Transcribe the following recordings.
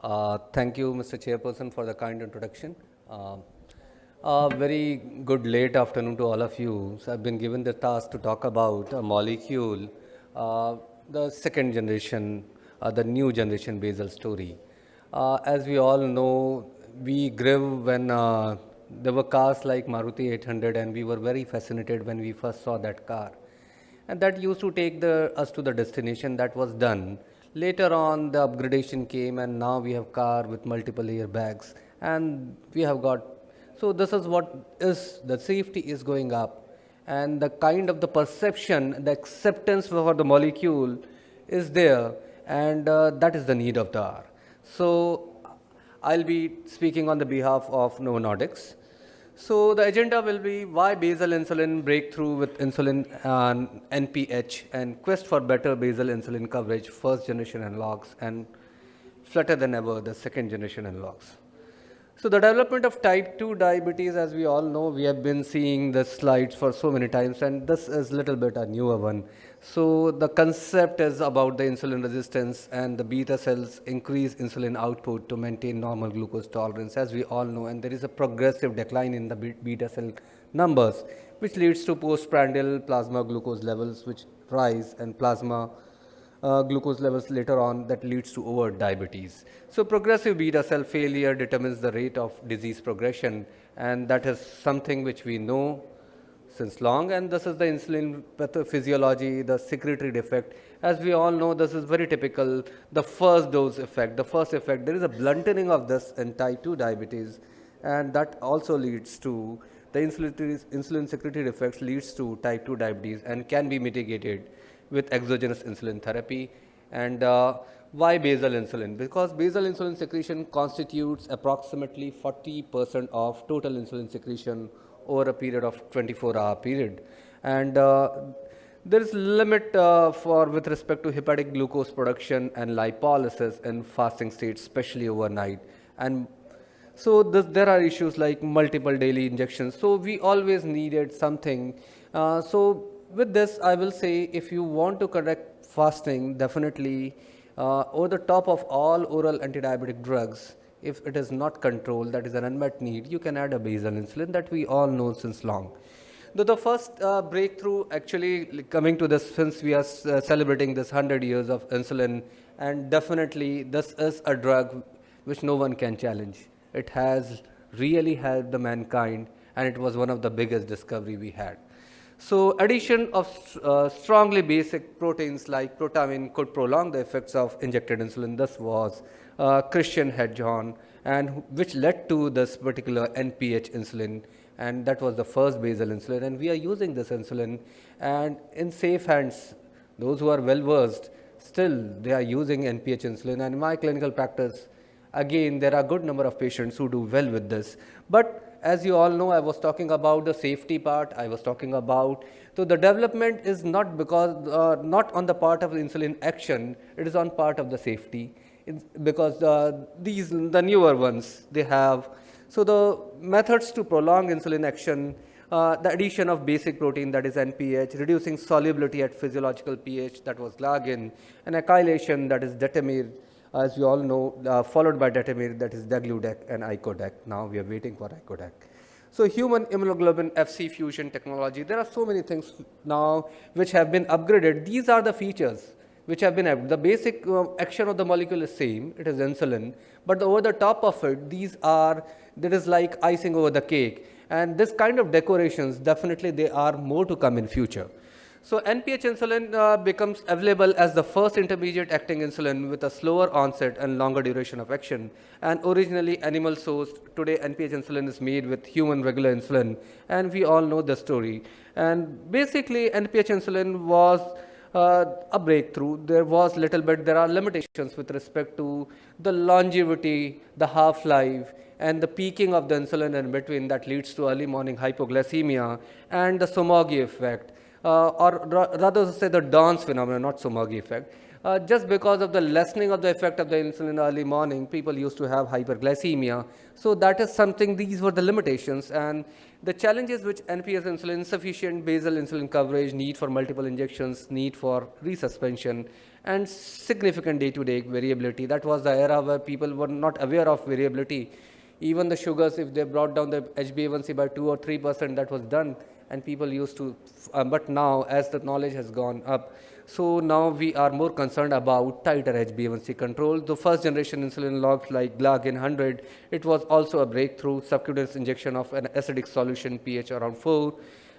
Thank you, Mr. Chairperson, for the kind introduction. Very good late afternoon to all of you. So I've been given the task to talk about a molecule, the second generation, the new generation basal story. As we all know, we grew when there were cars like Maruti 800, and we were very fascinated when we first saw that car, and that used to take us to the destination. That was done. Later on, the upgradation came, and now we have car with multiple airbags, and we have got. So this is what is the safety is going up, and the kind of the perception, the acceptance for the molecule is there, and that is the need of the hour. So I'll be speaking on the behalf of Novo Nordics. So the agenda will be why basal insulin breakthrough with insulin and NPH and quest for better basal insulin coverage, first generation analogs, and flatter than ever the second generation analogs. So the development of type 2 diabetes, as we all know, we have been seeing the slides for so many times, and this is little bit a newer one. So the concept is about the insulin resistance, and the beta cells increase insulin output to maintain normal glucose tolerance, as we all know, and there is a progressive decline in the beta cell numbers, which leads to postprandial plasma glucose levels, which rise, and plasma glucose levels later on that leads to overt diabetes. So progressive beta cell failure determines the rate of disease progression, and that is something which we know since long, and this is the insulin pathophysiology, the secretory defect. As we all know, this is very typical, the first dose effect, there is a blunting of this in type 2 diabetes, and that also leads to the insulin secretory defects leads to type 2 diabetes and can be mitigated with exogenous insulin therapy. And why basal insulin? Because basal insulin secretion constitutes approximately 40% of total insulin secretion over a period of 24-hour period. And there is limit for with respect to hepatic glucose production and lipolysis in fasting states, especially overnight. And so there are issues like multiple daily injections. So we always needed something. So with this, I will say if you want to correct fasting, definitely over the top of all oral antidiabetic drugs, if it is not controlled, that is an unmet need, you can add a basal insulin that we all know since long. The first breakthrough actually coming to this since we are celebrating this 100 years of insulin, and definitely this is a drug which no one can challenge. It has really helped the mankind, and it was one of the biggest discovery we had. So addition of strongly basic proteins like protamine could prolong the effects of injected insulin. This was Christian Hedgeon, and which led to this particular NPH insulin, and that was the first basal insulin, and we are using this insulin and in safe hands. Those who are well versed, still they are using NPH insulin, and in my clinical practice, again, there are a good number of patients who do well with this. But as you all know, I was talking about the safety part. I was talking about, so the development is not because, not on the part of the insulin action, it is on part of the safety. It's because the newer ones, they have, so the methods to prolong insulin action, the addition of basic protein, that is NPH, reducing solubility at physiological pH, that was Glargine, and acylation, that is Detamir, as you all know, followed by Detamir, that is Degludec and Icodec. Now we are waiting for Icodec. So human immunoglobulin FC fusion technology, there are so many things now which have been upgraded. These are the features which have been added. The basic action of the molecule is same, it is insulin, but over the top of it, there is like icing over the cake. And this kind of decorations, definitely they are more to come in future. So NPH insulin becomes available as the first intermediate acting insulin with a slower onset and longer duration of action. And originally animal sourced, today NPH insulin is made with human regular insulin, and we all know the story. And basically NPH insulin was a breakthrough. There are limitations with respect to the longevity, the half-life, and the peaking of the insulin in between that leads to early morning hypoglycemia and the Somogyi effect. Or rather say the dance phenomenon, not Somogyi effect. Just because of the lessening of the effect of the insulin early morning, people used to have hyperglycemia. So that is something, these were the limitations, and the challenges which NPS insulin, insufficient basal insulin coverage, need for multiple injections, need for resuspension, and significant day-to-day variability. That was the era where people were not aware of variability. Even the sugars, if they brought down the HbA1c by 2 or 3%, that was done, and people used to, but now as the knowledge has gone up, so now we are more concerned about tighter HbA1c control. The first generation insulin logs like Glargine 100, it was also a breakthrough, subcutaneous injection of an acidic solution, pH around 4.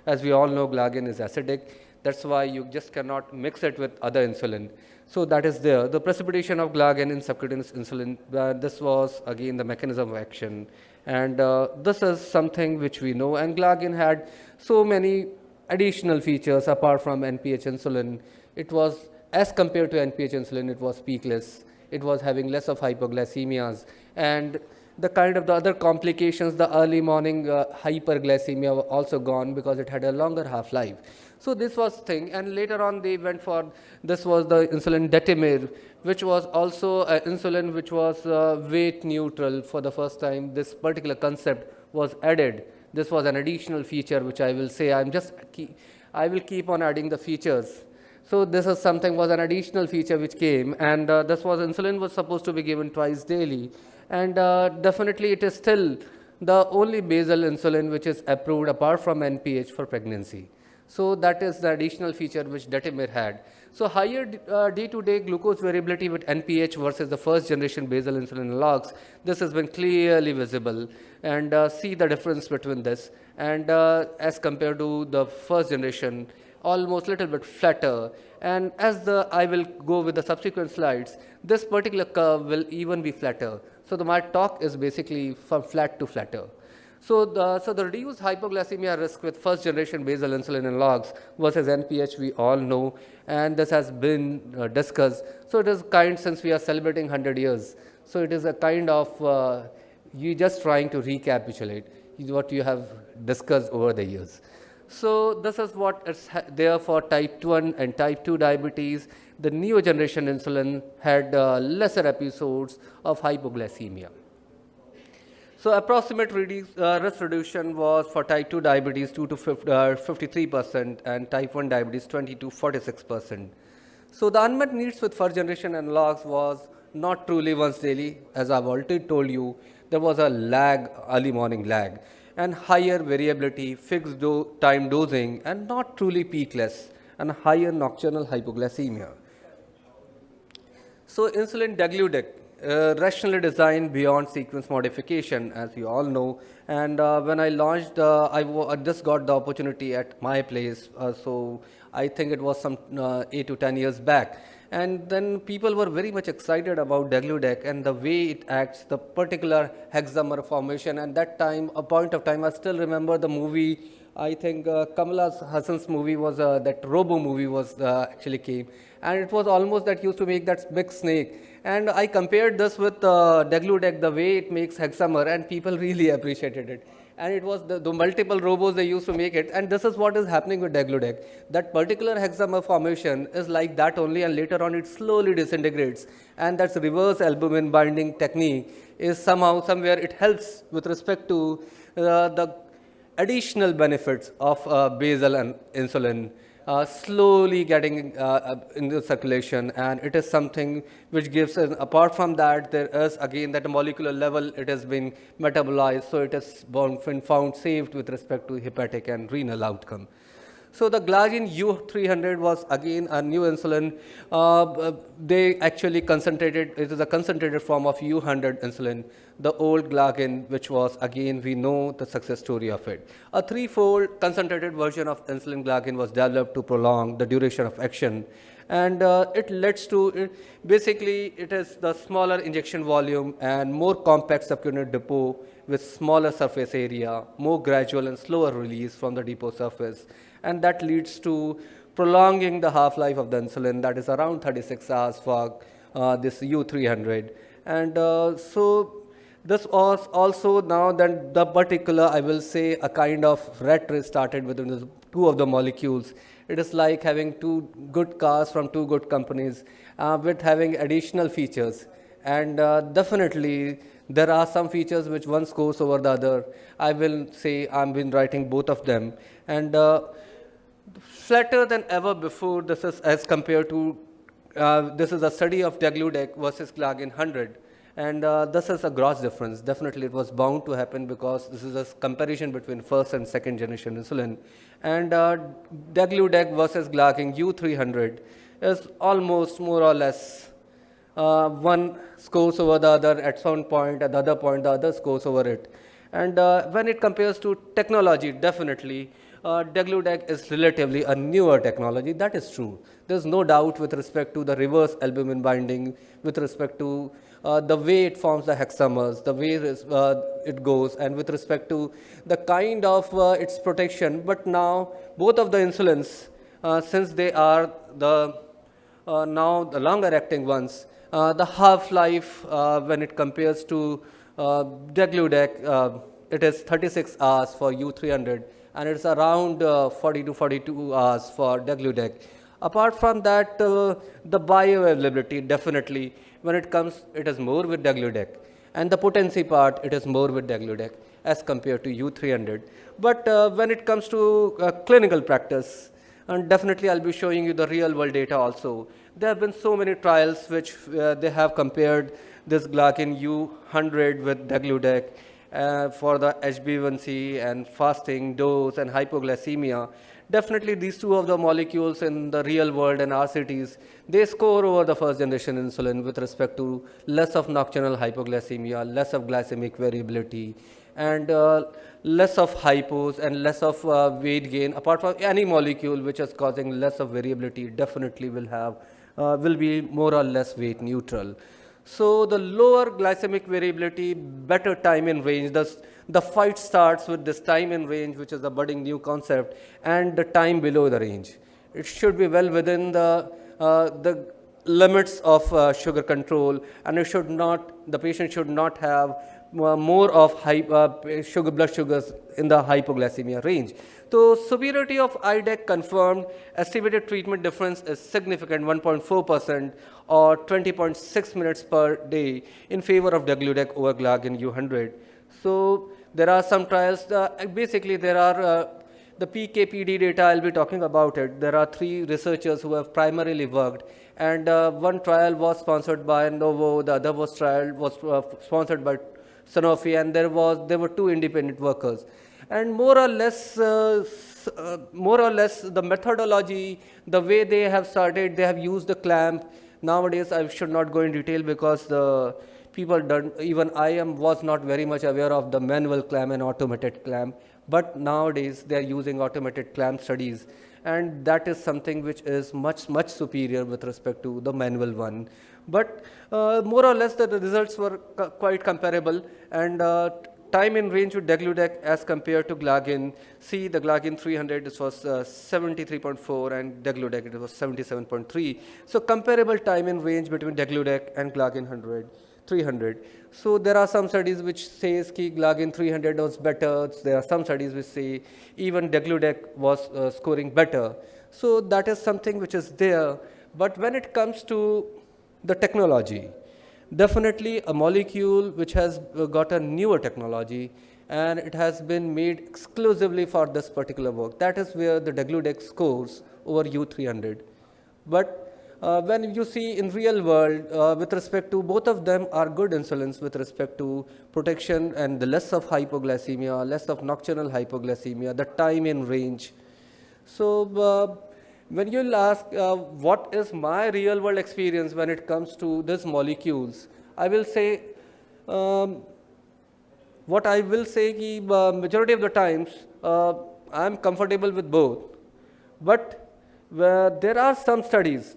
As we all know, Glargine is acidic. That's why you just cannot mix it with other insulin. So that is there. The precipitation of Glargine in subcutaneous insulin, this was again the mechanism of action. And this is something which we know. And Glargine had so many additional features apart from NPH insulin. It was, as compared to NPH insulin, it was peakless. It was having less of hypoglycemias. And the kind of the other complications, the early morning hyperglycemia were also gone because it had a longer half-life. So this was thing, and later on they went for, this was the insulin Detemir, which was also an insulin which was weight neutral for the first time. This particular concept was added. This was an additional feature which I will say, I will keep on adding the features. So this is something, was an additional feature which came, and this was insulin was supposed to be given twice daily. And definitely it is still the only basal insulin which is approved apart from NPH for pregnancy. So that is the additional feature which Detemir had. So higher day-to-day glucose variability with NPH versus the first generation basal insulin analogs, this has been clearly visible, and see the difference between this, and as compared to the first generation, almost little bit flatter. And as I will go with the subsequent slides, this particular curve will even be flatter. So my talk is basically from flat to flatter. So the reduced hypoglycemia risk with first generation basal insulin analogs versus NPH we all know, and this has been discussed. So it is kind, since we are celebrating 100 years, so it is a kind of, you just trying to recapitulate what you have discussed over the years. So this is what is there for type 1 and type 2 diabetes. The newer generation insulin had lesser episodes of hypoglycemia. So approximate risk reduction was for type 2 diabetes 2 to 53% and type 1 diabetes 20 to 46%. So the unmet needs with first generation analogs was not truly once daily. As I've already told you, there was a lag, early morning lag, and higher variability, fixed time dosing, and not truly peakless, and higher nocturnal hypoglycemia. So insulin degludec, rationally designed beyond sequence modification, as you all know. And when I launched, I just got the opportunity at my place. So I think it was some 8 to 10 years back. And then people were very much excited about degludec and the way it acts, the particular hexamer formation. And that time, a point of time, I still remember the movie. I think Kamala Hassan's movie was, that Robo movie was actually came. And it was almost that used to make that big snake. And I compared this with degludec, the way it makes hexamer, and people really appreciated it. And it was the multiple robos they used to make it. And this is what is happening with degludec. That particular hexamer formation is like that only, and later on it slowly disintegrates. And that's reverse albumin binding technique is somehow, somewhere it helps with respect to the additional benefits of basal and insulin slowly getting into circulation, and it is something which gives us, apart from that, there is again that molecular level it has been metabolized, so it has been found safe with respect to hepatic and renal outcome. So the Glargine U300 was again a new insulin. They actually concentrated, it is a concentrated form of U100 insulin, the old Glargine, which was again, we know the success story of it. A threefold concentrated version of insulin Glargine was developed to prolong the duration of action. And it leads to, basically it is the smaller injection volume and more compact subcutaneous depot with smaller surface area, more gradual and slower release from the depot surface. And that leads to prolonging the half-life of the insulin, that is around 36 hours for this U300. And so this was also now then the particular, I will say, a kind of rat race started within the two of the molecules. It is like having two good cars from two good companies with having additional features. And definitely there are some features which one scores over the other. I will say I've been writing both of them. And flatter than ever before, this is as compared to this is a study of degludec versus Glagin 100, and this is a gross difference. Definitely, it was bound to happen because this is a comparison between first and second generation insulin, and degludec versus Glagin U300 is almost more or less one scores over the other at some point, at the other point, the other scores over it. And when it compares to technology, definitely, degludec is relatively a newer technology. That is true. There's no doubt with respect to the reverse albumin binding, with respect to the way it forms the hexamers, the way it goes, and with respect to the kind of its protection. But now, both of the insulins, since they are the now the longer acting ones, the half-life when it compares to degludec, it is 36 hours for U300 and it's around 40 to 42 hours for degludec. Apart from that, the bioavailability definitely, when it comes, it is more with degludec, and the potency part, it is more with degludec as compared to U300. But when it comes to clinical practice, and definitely I'll be showing you the real world data also. There have been so many trials which they have compared this Glagin U100 with degludec for the HbA1c and fasting, dose and hypoglycemia. Definitely these two of the molecules in the real world and RCTs, they score over the first generation insulin with respect to less of nocturnal hypoglycemia, less of glycemic variability, and less of hypos and less of weight gain. Apart from any molecule which is causing less of variability, definitely will be more or less weight neutral. So the lower glycemic variability, better time in range. The fight starts with this time in range, which is a budding new concept, and the time below the range. It should be well within the limits of sugar control, and the patient should not have more of blood sugars in the hypoglycemia range. So superiority of IDEC confirmed, estimated treatment difference is significant, 1.4% or 20.6 minutes per day in favor of degludec over Glagin U100. So there are some trials, basically there are the PK/PD data, I'll be talking about it. There are 3 researchers who have primarily worked, and one trial was sponsored by Novo, the other was sponsored by Sanofi, and there were 2 independent workers. And more or less the methodology, the way they have started, they have used the clamp. Nowadays, I should not go in detail because the people don't, even I was not very much aware of the manual clamp and automated clamp. But nowadays, they are using automated clamp studies, and that is something which is much superior with respect to the manual one. But more or less, the results were quite comparable, and time in range with degludec as compared to Glagin. See, the Glagin 300, this was 73.4, and degludec, it was 77.3. So comparable time in range between degludec and Glagin 300. So there are some studies which says that Glagin 300 was better. There are some studies which say even degludec was scoring better. So that is something which is there. But when it comes to the technology, definitely a molecule which has got a newer technology, and it has been made exclusively for this particular work. That is where the degludec scores over U300. But when you see in real world, with respect to both of them are good insulins with respect to protection and the less of hypoglycemia, less of nocturnal hypoglycemia, the time in range. So when you'll ask what is my real world experience when it comes to these molecules, I will say, what I will say is majority of the times I am comfortable with both. But there are some studies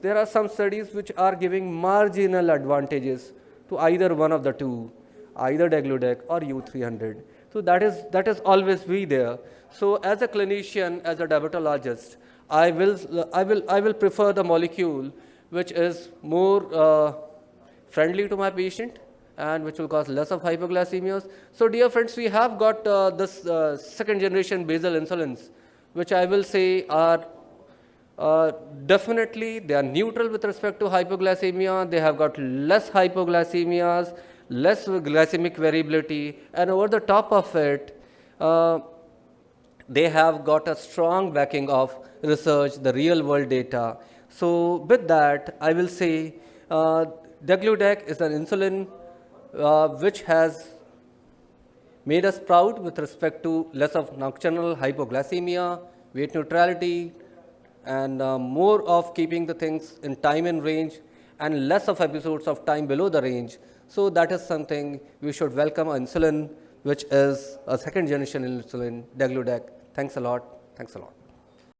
which are giving marginal advantages to either one of the two, either degludec or U300. So that is always be there. So as a clinician, as a diabetologist, I will prefer the molecule which is more friendly to my patient and which will cause less of hypoglycemias. So dear friends, we have got this second generation basal insulins, which I will say are definitely they are neutral with respect to hypoglycemia. They have got less hypoglycemias, less glycemic variability, and over the top of it, they have got a strong backing of research, the real world data. So with that, I will say Degludec is an insulin which has made us proud with respect to less of nocturnal hypoglycemia, weight neutrality, and more of keeping the things in time and range, and less of episodes of time below the range. So that is something we should welcome insulin, which is a second generation insulin, Degludec. Thanks a lot. Thanks a lot.